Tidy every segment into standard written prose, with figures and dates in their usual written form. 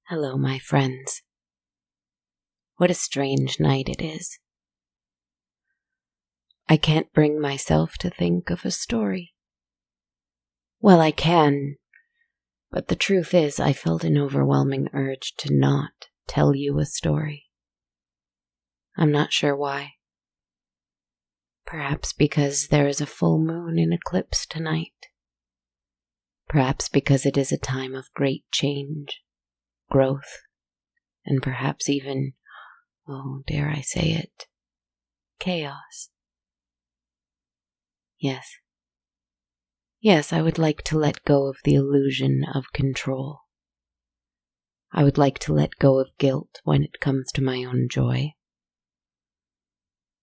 Hello, my friends. What a strange night it is. I can't bring myself to think of a story. Well, I can, but the truth is I felt an overwhelming urge to not tell you a story. I'm not sure why. Perhaps because there is a full moon in eclipse tonight. Perhaps because it is a time of great change, growth, and perhaps even, oh, dare I say it, chaos. Yes, I would like to let go of the illusion of control. I would like to let go of guilt when it comes to my own joy.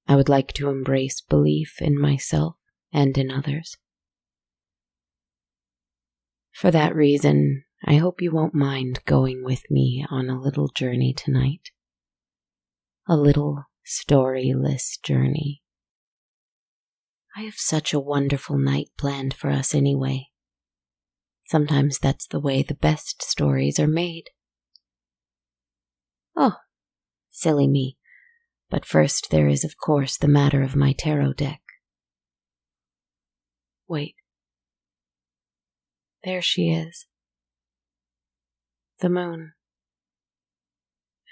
I would like to embrace belief in myself and in others. For that reason, I hope you won't mind going with me on a little journey tonight. A little storyless journey. I have such a wonderful night planned for us anyway. Sometimes that's the way the best stories are made. Oh, silly me. But first there is, of course, the matter of my tarot deck. Wait. There she is. The moon.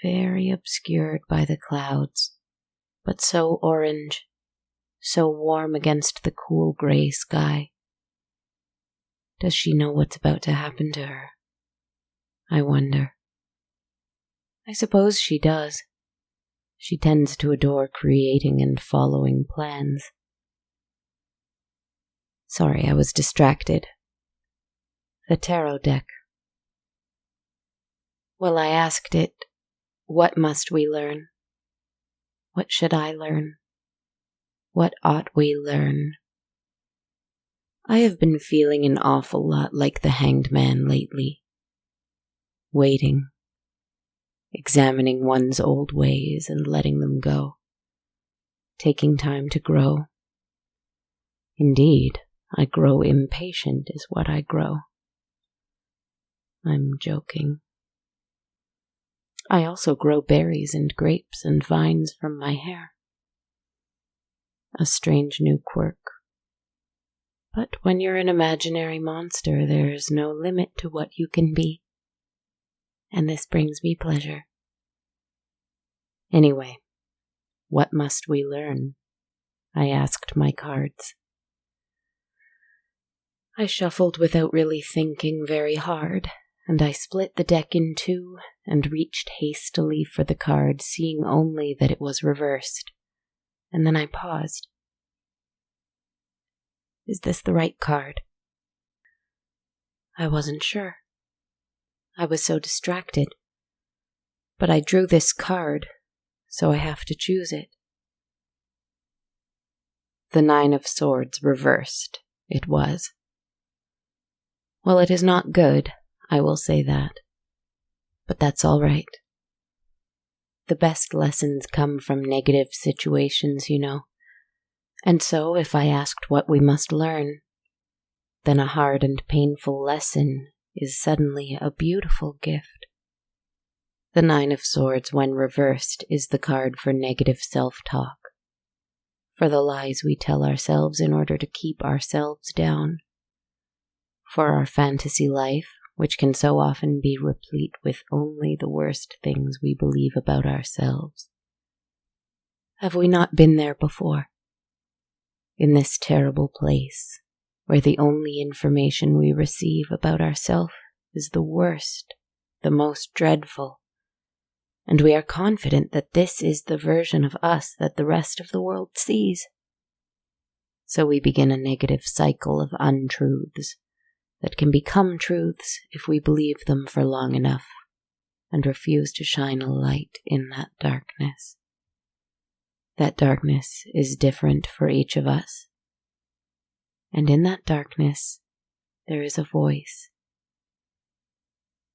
Very obscured by the clouds, but so orange, so warm against the cool gray sky. Does she know what's about to happen to her? I wonder. I suppose she does. She tends to adore creating and following plans. Sorry, I was distracted. The tarot deck. Well, I asked it, what must we learn? What should I learn? What ought we learn? I have been feeling an awful lot like the hanged man lately. Waiting. Examining one's old ways and letting them go. Taking time to grow. Indeed, I grow impatient is what I grow. I'm joking. I also grow berries and grapes and vines from my hair. A strange new quirk. But when you're an imaginary monster, there's no limit to what you can be. And this brings me pleasure. Anyway, what must we learn? I asked my cards. I shuffled without really thinking very hard, and I split the deck in two and reached hastily for the card, seeing only that it was reversed. And then I paused. Is this the right card? I wasn't sure. I was so distracted. But I drew this card, so I have to choose it. The 9 of Swords reversed, it was. Well, it is not good, I will say that. But that's all right. The best lessons come from negative situations, you know. And so, if I asked what we must learn, then a hard and painful lesson is suddenly a beautiful gift. The 9 of Swords, when reversed, is the card for negative self-talk, for the lies we tell ourselves in order to keep ourselves down, for our fantasy life, which can so often be replete with only the worst things we believe about ourselves. Have we not been there before? In this terrible place, where the only information we receive about ourselves is the worst, the most dreadful, and we are confident that this is the version of us that the rest of the world sees. So we begin a negative cycle of untruths that can become truths if we believe them for long enough and refuse to shine a light in that darkness. That darkness is different for each of us. And in that darkness, there is a voice.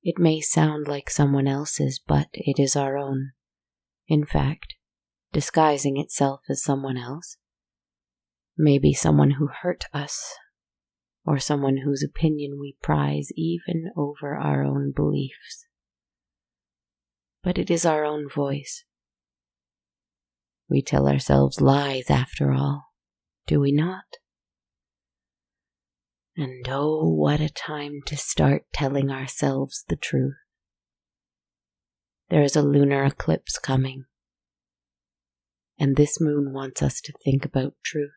It may sound like someone else's, but it is our own. In fact, disguising itself as someone else. Maybe someone who hurt us, or someone whose opinion we prize even over our own beliefs. but it is our own voice. We tell ourselves lies after all, do we not? And oh, what a time to start telling ourselves the truth. There is a lunar eclipse coming, and this moon wants us to think about truth.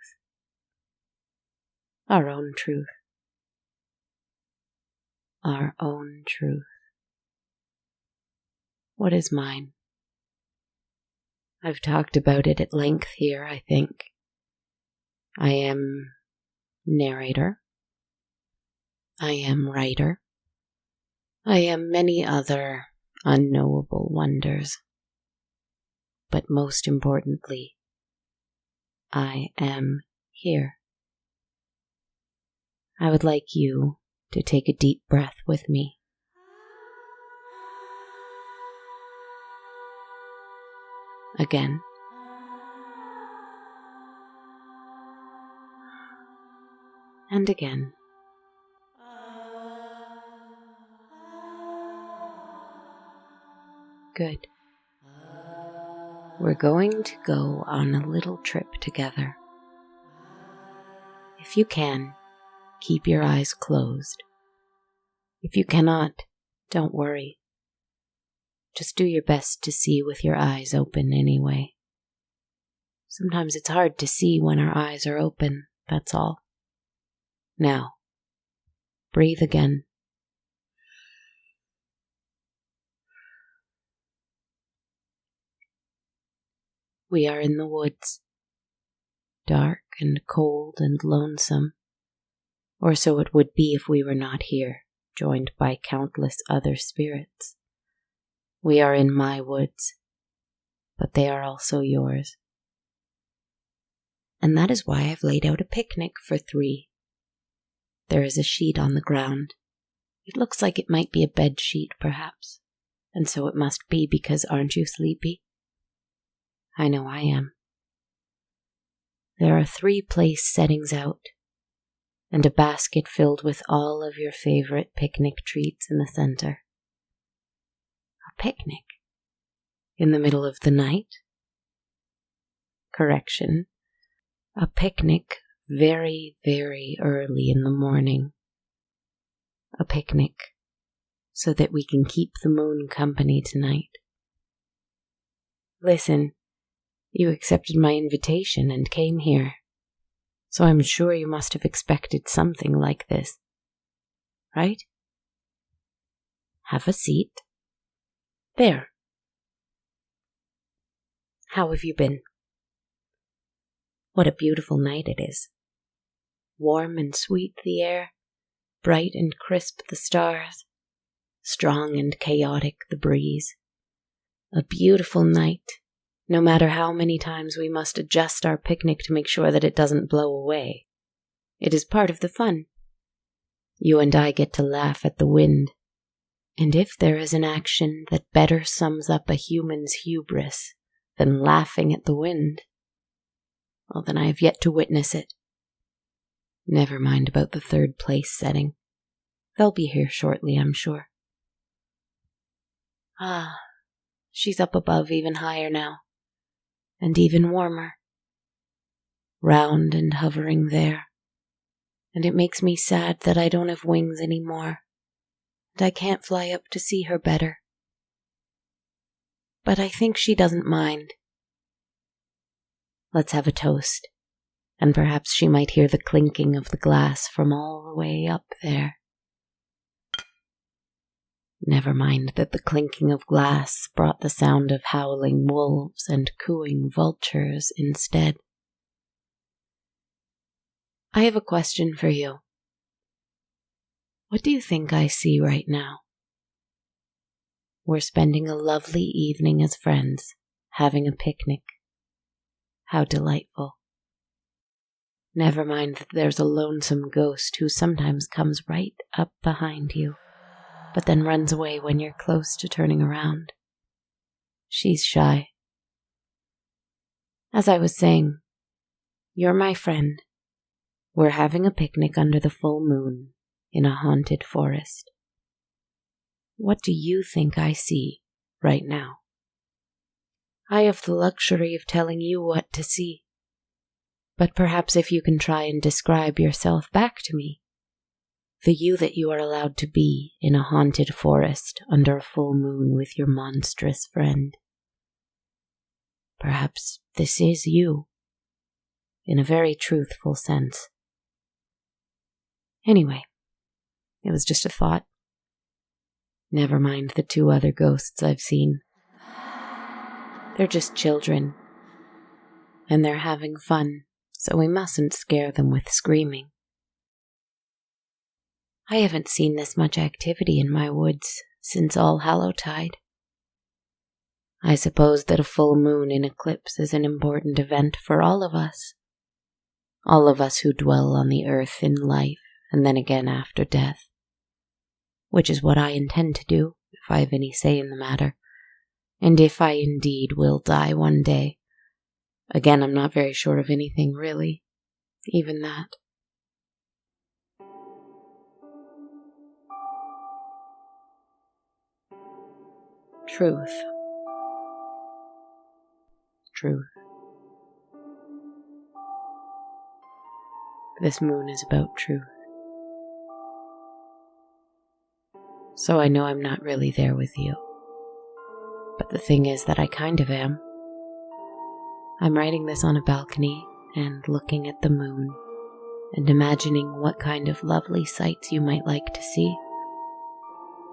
Our own truth. Our own truth. What is mine? I've talked about it at length here, I think. I am narrator. I am writer. I am many other unknowable wonders. But most importantly, I am here. I would like you to take a deep breath with me. Again. And again. Good. We're going to go on a little trip together. If you can, keep your eyes closed. If you cannot, don't worry. Just do your best to see with your eyes open anyway. Sometimes it's hard to see when our eyes are open, that's all. Now, breathe again. We are in the woods, dark and cold and lonesome, or so it would be if we were not here, joined by countless other spirits. We are in my woods, but they are also yours. And that is why I've laid out a picnic for 3. There is a sheet on the ground. It looks like it might be a bed sheet, perhaps, and so it must be because aren't you sleepy? I know I am. There are 3 place settings out, and a basket filled with all of your favorite picnic treats in the center. A picnic? In the middle of the night? Correction. A picnic very, very early in the morning. A picnic so that we can keep the moon company tonight. Listen. You accepted my invitation and came here, so I'm sure you must have expected something like this, right? Have a seat. There. How have you been? What a beautiful night it is. Warm and sweet the air, bright and crisp the stars, strong and chaotic the breeze. A beautiful night. No matter how many times we must adjust our picnic to make sure that it doesn't blow away. It is part of the fun. You and I get to laugh at the wind. And if there is an action that better sums up a human's hubris than laughing at the wind, well, then I have yet to witness it. Never mind about the 3rd place setting. They'll be here shortly, I'm sure. Ah, she's up above even higher now. And even warmer, round and hovering there, and it makes me sad that I don't have wings anymore, and I can't fly up to see her better. But I think she doesn't mind. Let's have a toast, and perhaps she might hear the clinking of the glass from all the way up there. Never mind that the clinking of glass brought the sound of howling wolves and cooing vultures instead. I have a question for you. What do you think I see right now? We're spending a lovely evening as friends, having a picnic. How delightful. Never mind that there's a lonesome ghost who sometimes comes right up behind you, but then runs away when you're close to turning around. She's shy. As I was saying, you're my friend. We're having a picnic under the full moon in a haunted forest. What do you think I see right now? I have the luxury of telling you what to see. But perhaps if you can try and describe yourself back to me, the you that you are allowed to be in a haunted forest under a full moon with your monstrous friend. Perhaps this is you, in a very truthful sense. Anyway, it was just a thought. Never mind the 2 other ghosts I've seen. They're just children, and they're having fun, so we mustn't scare them with screaming. I haven't seen this much activity in my woods since All-Hallowtide. I suppose that a full moon in eclipse is an important event for all of us who dwell on the earth in life and then again after death, which is what I intend to do if I have any say in the matter, and if I indeed will die one day. Again, I'm not very sure of anything really, even that. Truth. This moon is about truth. So I know I'm not really there with you. But the thing is that I kind of am. I'm writing this on a balcony and looking at the moon and imagining what kind of lovely sights you might like to see,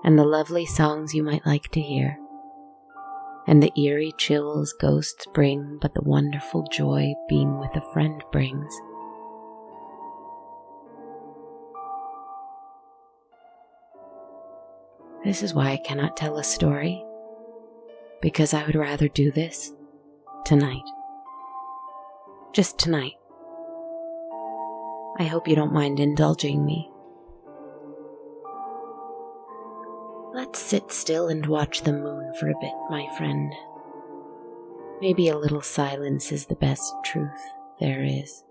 and the lovely songs you might like to hear, and the eerie chills ghosts bring, but the wonderful joy being with a friend brings. This is why I cannot tell a story, because I would rather do this tonight. Just tonight. I hope you don't mind indulging me. Let's sit still and watch the moon for a bit, my friend. Maybe a little silence is the best truth there is.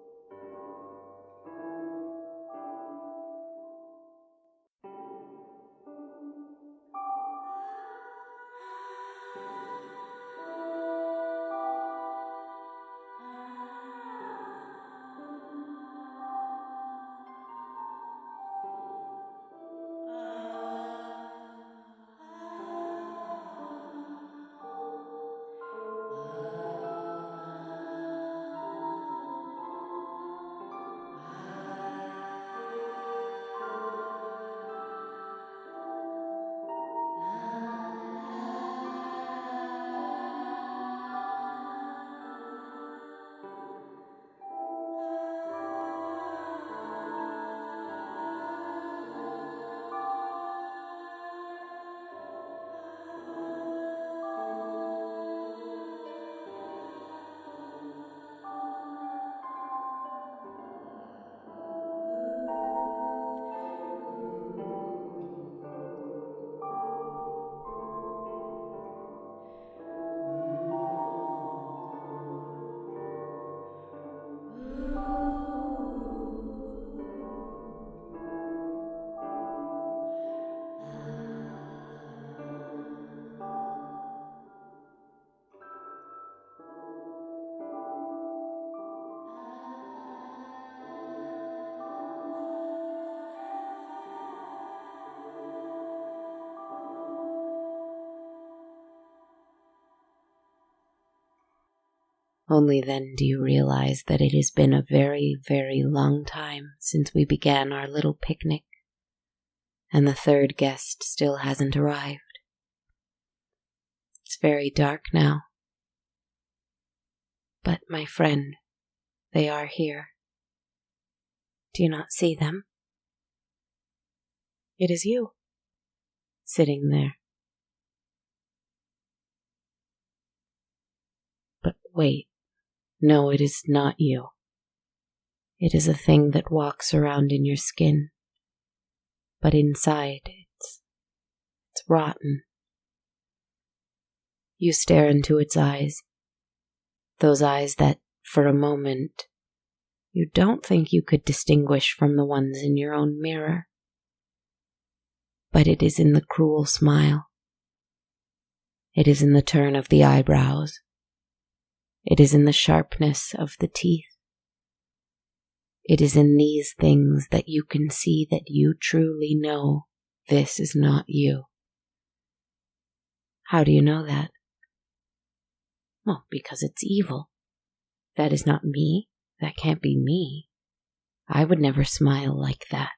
Only then do you realize that it has been a very, very long time since we began our little picnic, and the 3rd guest still hasn't arrived. It's very dark now. But, my friend, they are here. Do you not see them? It is you, sitting there. But wait. No, it is not you. It is a thing that walks around in your skin, but inside it's rotten. You stare into its eyes, those eyes that, for a moment, you don't think you could distinguish from the ones in your own mirror. But it is in the cruel smile. It is in the turn of the eyebrows, It is in the sharpness of the teeth. It is in these things that you can see that you truly know this is not you. How do you know that? Well, because it's evil. That is not me. That can't be me. I would never smile like that.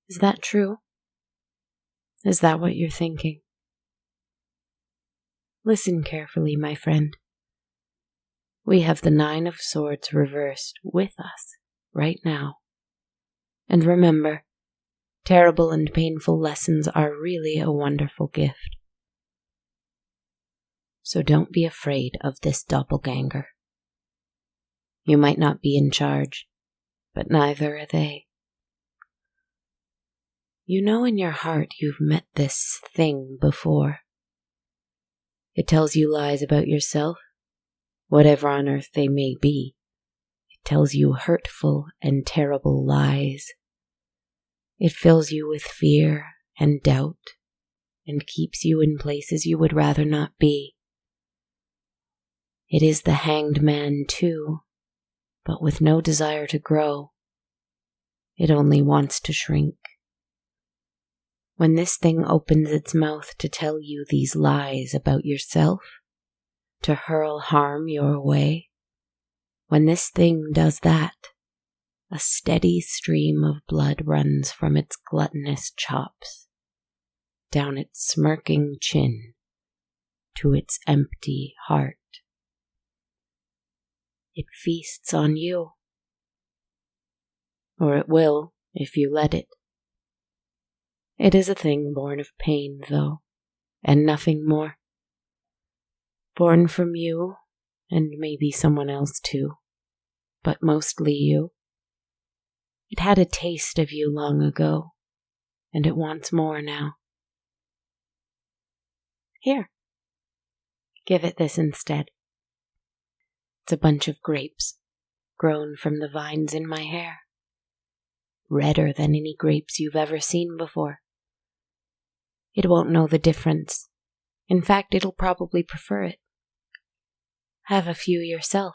Is that true? Is that what you're thinking? Listen carefully, my friend. We have the 9 of Swords reversed with us right now. And remember, terrible and painful lessons are really a wonderful gift. So don't be afraid of this doppelganger. You might not be in charge, but neither are they. You know in your heart you've met this thing before. It tells you lies about yourself, whatever on earth they may be. It tells you hurtful and terrible lies. It fills you with fear and doubt and keeps you in places you would rather not be. It is the hanged man too, but with no desire to grow. It only wants to shrink. When this thing opens its mouth to tell you these lies about yourself, to hurl harm your way, when this thing does that, a steady stream of blood runs from its gluttonous chops, down its smirking chin, to its empty heart. It feasts on you. Or it will, if you let it. It is a thing born of pain, though, and nothing more. Born from you, and maybe someone else too, but mostly you. It had a taste of you long ago, and it wants more now. Here, give it this instead. It's a bunch of grapes, grown from the vines in my hair. Redder than any grapes you've ever seen before. It won't know the difference. In fact, it'll probably prefer it. Have a few yourself.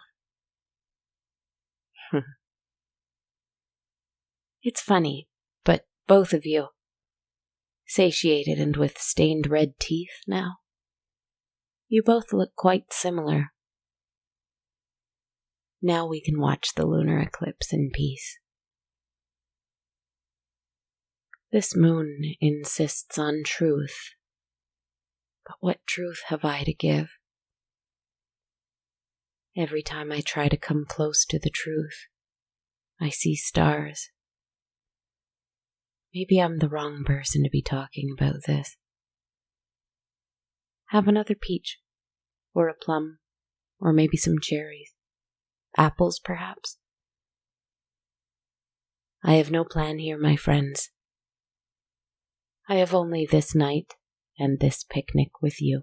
It's funny, but both of you, satiated and with stained red teeth now, you both look quite similar. Now we can watch the lunar eclipse in peace. This moon insists on truth, but what truth have I to give? Every time I try to come close to the truth, I see stars. Maybe I'm the wrong person to be talking about this. Have another peach, or a plum, or maybe some cherries. Apples, perhaps? I have no plan here, my friends. I have only this night and this picnic with you.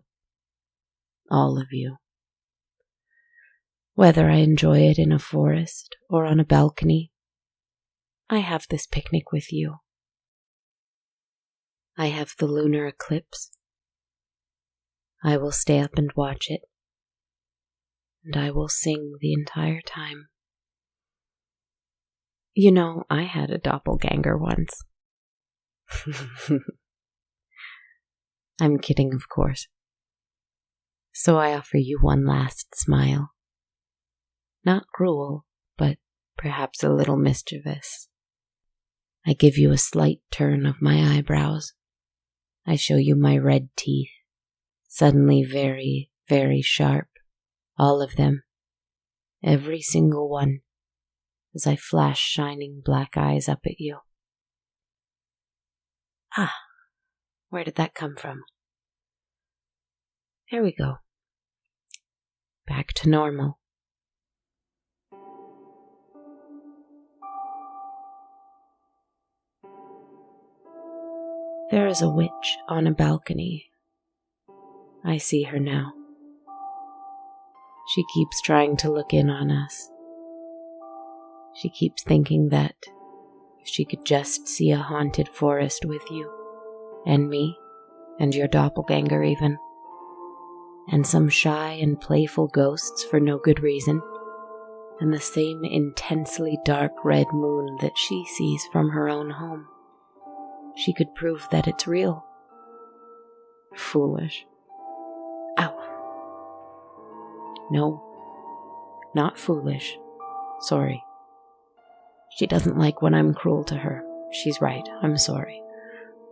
All of you. Whether I enjoy it in a forest or on a balcony, I have this picnic with you. I have the lunar eclipse. I will stay up and watch it, and I will sing the entire time. You know, I had a doppelganger once. I'm kidding, of course. So I offer you one last smile. Not cruel, but perhaps a little mischievous. I give you a slight turn of my eyebrows. I show you my red teeth, suddenly very, very sharp, all of them, every single one, as I flash shining black eyes up at you. Ah, where did that come from? There we go. Back to normal. There is a witch on a balcony. I see her now. She keeps trying to look in on us. She keeps thinking that if she could just see a haunted forest with you, and me, and your doppelganger even, and some shy and playful ghosts for no good reason, and the same intensely dark red moon that she sees from her own home. She could prove that it's real. Foolish. Ow. No, not foolish. Sorry. She doesn't like when I'm cruel to her. She's right, I'm sorry.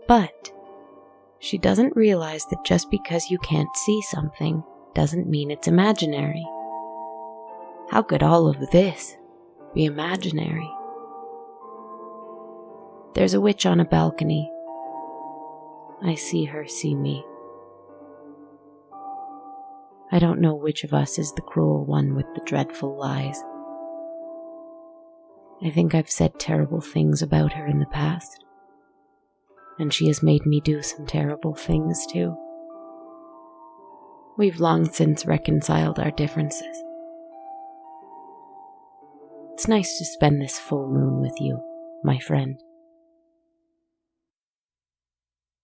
But she doesn't realize that just because you can't see something doesn't mean it's imaginary. How could all of this be imaginary? There's a witch on a balcony. I see her see me. I don't know which of us is the cruel one with the dreadful lies. I think I've said terrible things about her in the past, and she has made me do some terrible things too. We've long since reconciled our differences. It's nice to spend this full moon with you, my friend.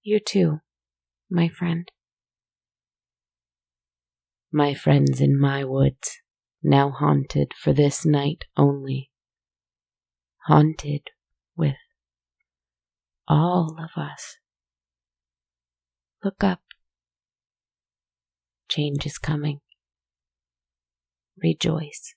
You too, my friend. My friends in my woods, now haunted for this night only. Haunted with all of us. Look up. Change is coming. Rejoice.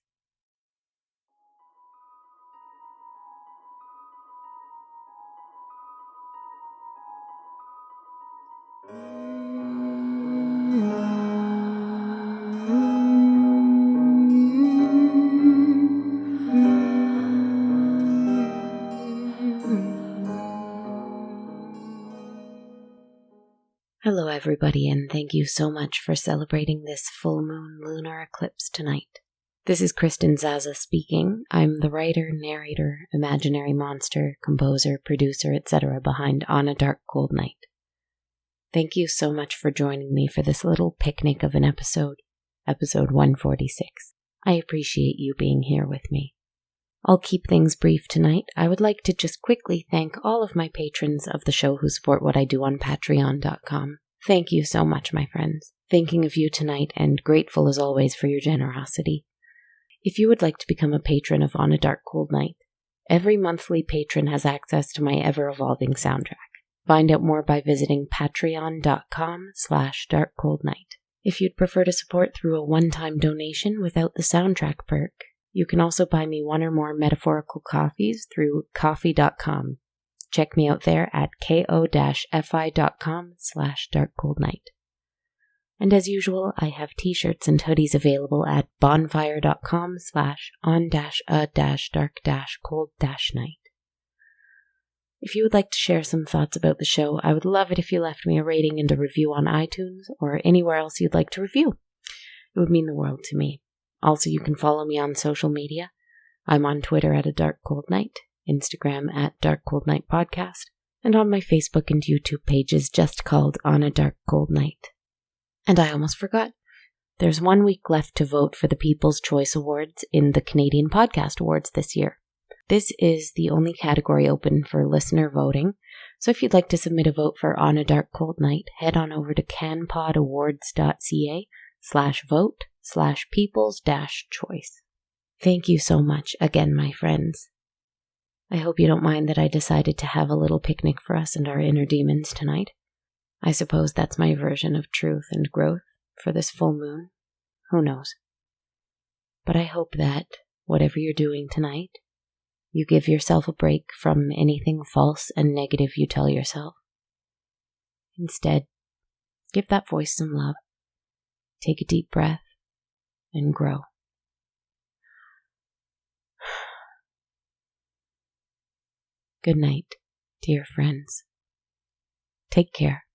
Hello everybody, and thank you so much for celebrating this full moon lunar eclipse tonight. This is Kristen Zaza speaking. I'm the writer, narrator, imaginary monster, composer, producer, etc. behind On a Dark Cold Night. Thank you so much for joining me for this little picnic of an episode 146. I appreciate you being here with me. I'll keep things brief tonight. I would like to just quickly thank all of my patrons of the show who support what I do on patreon.com. Thank you so much, my friends. Thinking of you tonight and grateful as always for your generosity. If you would like to become a patron of On a Dark Cold Night, every monthly patron has access to my ever-evolving soundtrack. Find out more by visiting patreon.com/darkcoldnight. If you'd prefer to support through a one-time donation without the soundtrack perk, you can also buy me one or more metaphorical coffees through ko-fi.com. Check me out there at ko-fi.com/darkcoldnight. And as usual, I have t-shirts and hoodies available at bonfire.com/on-a-dark-cold-night. If you would like to share some thoughts about the show, I would love it if you left me a rating and a review on iTunes or anywhere else you'd like to review. It would mean the world to me. Also, you can follow me on social media. I'm on Twitter at A Dark Cold Night, Instagram at Dark Cold Night Podcast, and on my Facebook and YouTube pages just called On a Dark Cold Night. And I almost forgot. There's 1 week left to vote for the People's Choice Awards in the Canadian Podcast Awards this year. This is the only category open for listener voting, so if you'd like to submit a vote for On a Dark Cold Night, head on over to canpodawards.ca/vote/people's-choice. Thank you so much again, my friends. I hope you don't mind that I decided to have a little picnic for us and our inner demons tonight. I suppose that's my version of truth and growth for this full moon. Who knows? But I hope that, whatever you're doing tonight, you give yourself a break from anything false and negative you tell yourself. Instead, give that voice some love. Take a deep breath and grow. Good night, dear friends. Take care.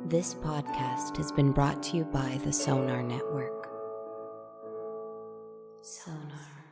This podcast has been brought to you by the Sonar Network. Sonar.